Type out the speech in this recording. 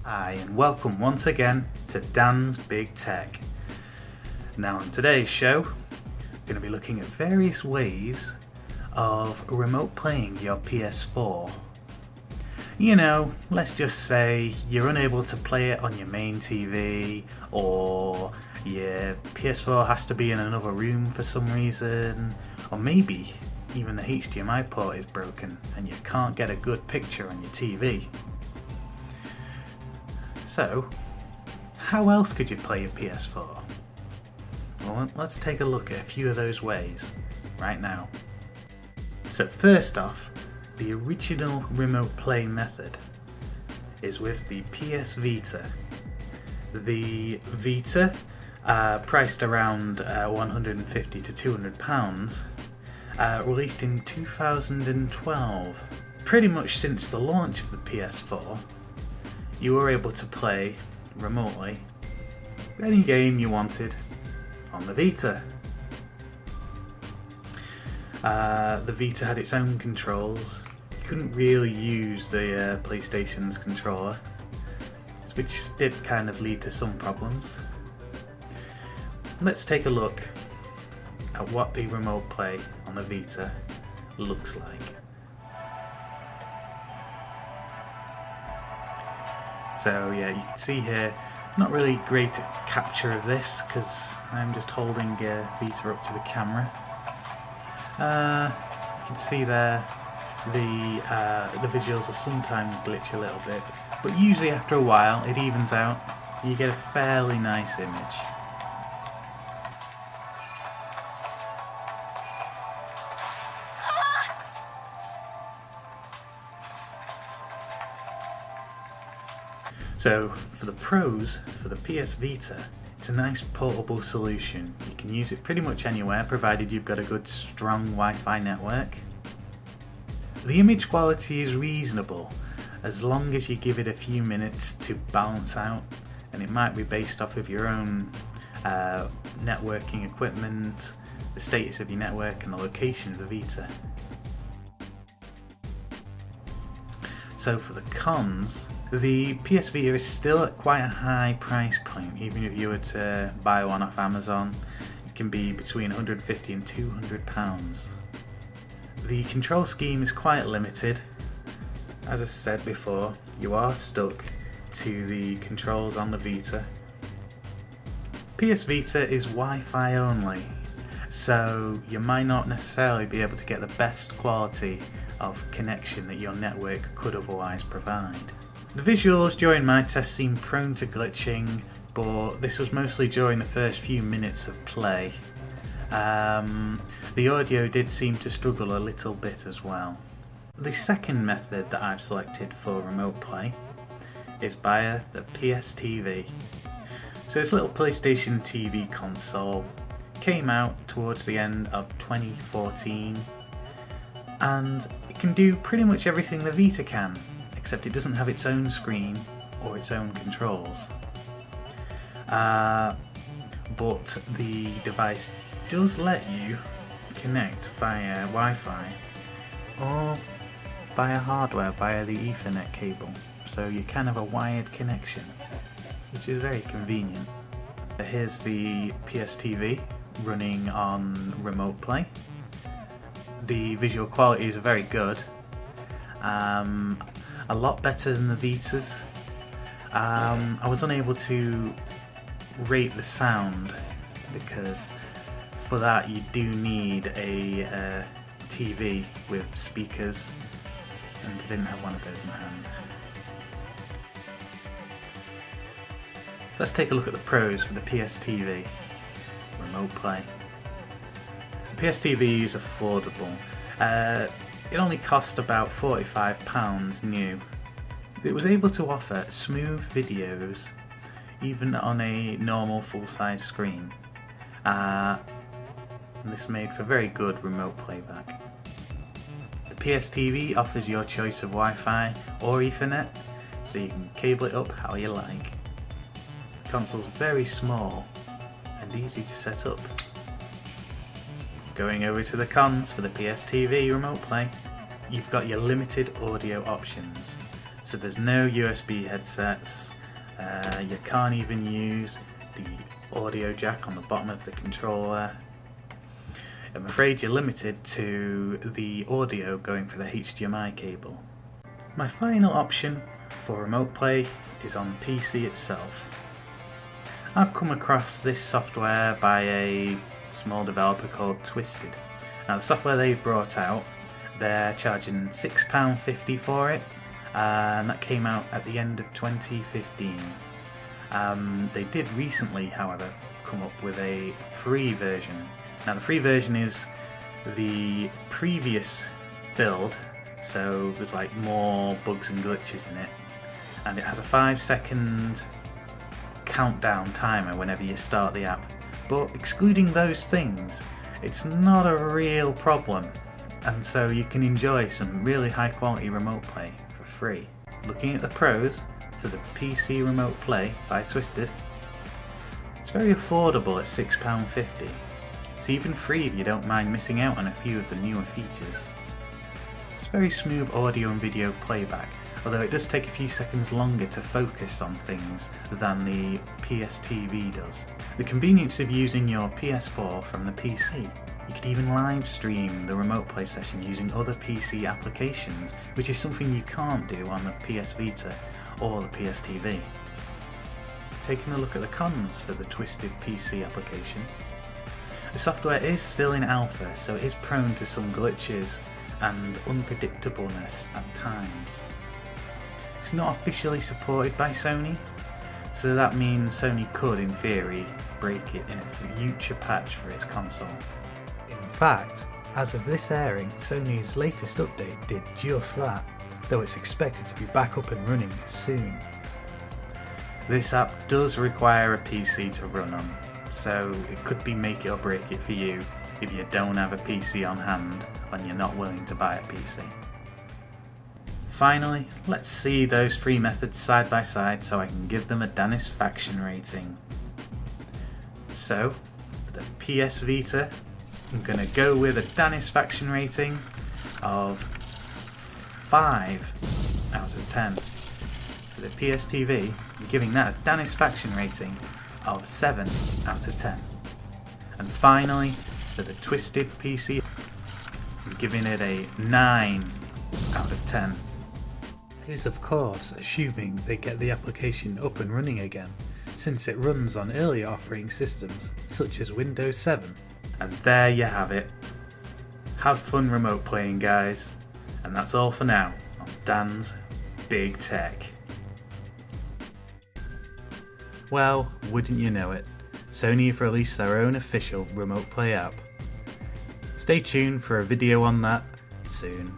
Hi, and welcome once again to Dan's Big Tech. Now on today's show, we're going to be looking at various ways of remote playing your PS4. You know, let's just say you're unable to play it on your main TV, or your PS4 has to be in another room for some reason, or maybe even the HDMI port is broken and you can't get a good picture on your TV. So, how else could you play your PS4? Well, let's take a look at a few of those ways right now. So first off, the original remote play method is with the PS Vita. The Vita, priced around £150 to £200, released in 2012. Pretty much since the launch of the PS4, you were able to play remotely any game you wanted on the Vita. The Vita had its own controls. You couldn't really use the PlayStation's controller, which did kind of lead to some problems. Let's take a look at what the remote play on the Vita looks like. So yeah, you can see here, not really great capture of this because I'm just holding Vita up to the camera. You can see there the visuals will sometimes glitch a little bit, but usually after a while it evens out. You get a fairly nice image. So for the pros, for the PS Vita, it's a nice portable solution. You can use it pretty much anywhere provided you've got a good strong Wi-Fi network. The image quality is reasonable as long as you give it a few minutes to balance out, and it might be based off of your own networking equipment, the status of your network and the location of the Vita. So for the cons, the PS Vita is still at quite a high price point. Even if you were to buy one off Amazon, it can be between £150 and £200. The control scheme is quite limited. As I said before, you are stuck to the controls on the Vita. PS Vita is Wi-Fi only, so you might not necessarily be able to get the best quality of connection that your network could otherwise provide. The visuals during my test seemed prone to glitching, but this was mostly during the first few minutes of play. The audio did seem to struggle a little bit as well. The second method that I've selected for remote play is via the PS TV. So this little PlayStation TV console came out towards the end of 2014, and it can do pretty much everything the Vita can, except it doesn't have its own screen or its own controls. But the device does let you connect via Wi-Fi or via hardware, via the Ethernet cable, so you can have a wired connection, which is very convenient. Here's the PS TV running on remote play. The visual quality is very good. A lot better than the Vitas. I was unable to rate the sound because for that you do need a TV with speakers, and I didn't have one of those in hand. Let's take a look at the pros for the PS TV remote play. The PS TV is affordable. It only cost about £45 new. It was able to offer smooth videos even on a normal full-size screen. And this made for very good remote playback. The PS TV offers your choice of Wi-Fi or Ethernet, so you can cable it up how you like. The console's very small and easy to set up. Going over to the cons for the PS TV remote play, you've got your limited audio options. So there's no USB headsets, you can't even use the audio jack on the bottom of the controller. I'm afraid you're limited to the audio going for the HDMI cable. My final option for remote play is on PC itself. I've come across this software by a small developer called Twisted. Now the software they've brought out, they're charging £6.50 for it, and that came out at the end of 2015. They did recently, however, come up with a free version. Now the free version is the previous build, so there's like more bugs and glitches in it, and it has a 5-second countdown timer whenever you start the app. But excluding those things, it's not a real problem, and so you can enjoy some really high quality remote play for free. Looking at the pros for the PC remote play by Twisted, it's very affordable at £6.50. It's even free if you don't mind missing out on a few of the newer features. It's very smooth audio and video playback, although it does take a few seconds longer to focus on things than the PSTV does. The convenience of using your PS4 from the PC. You could even live stream the remote play session using other PC applications, which is something you can't do on the PS Vita or the PSTV. Taking a look at the cons for the Twisted PC application. The software is still in alpha, so it is prone to some glitches and unpredictableness at times. It's not officially supported by Sony, so that means Sony could, in theory, break it in a future patch for its console. In fact, as of this airing, Sony's latest update did just that, though it's expected to be back up and running soon. This app does require a PC to run on, so it could be make it or break it for you if you don't have a PC on hand and you're not willing to buy a PC. Finally, let's see those three methods side by side so I can give them a satisfaction rating. So, for the PS Vita, I'm going to go with a satisfaction rating of 5 out of 10. For the PSTV, I'm giving that a satisfaction rating of 7 out of 10. And finally, for the Twisted PC, I'm giving it a 9 out of 10. This is of course assuming they get the application up and running again, since it runs on earlier operating systems such as Windows 7. And there you have it. Have fun remote playing, guys. And that's all for now on Dan's Big Tech. Well, wouldn't you know it, Sony have released their own official remote play app. Stay tuned for a video on that soon.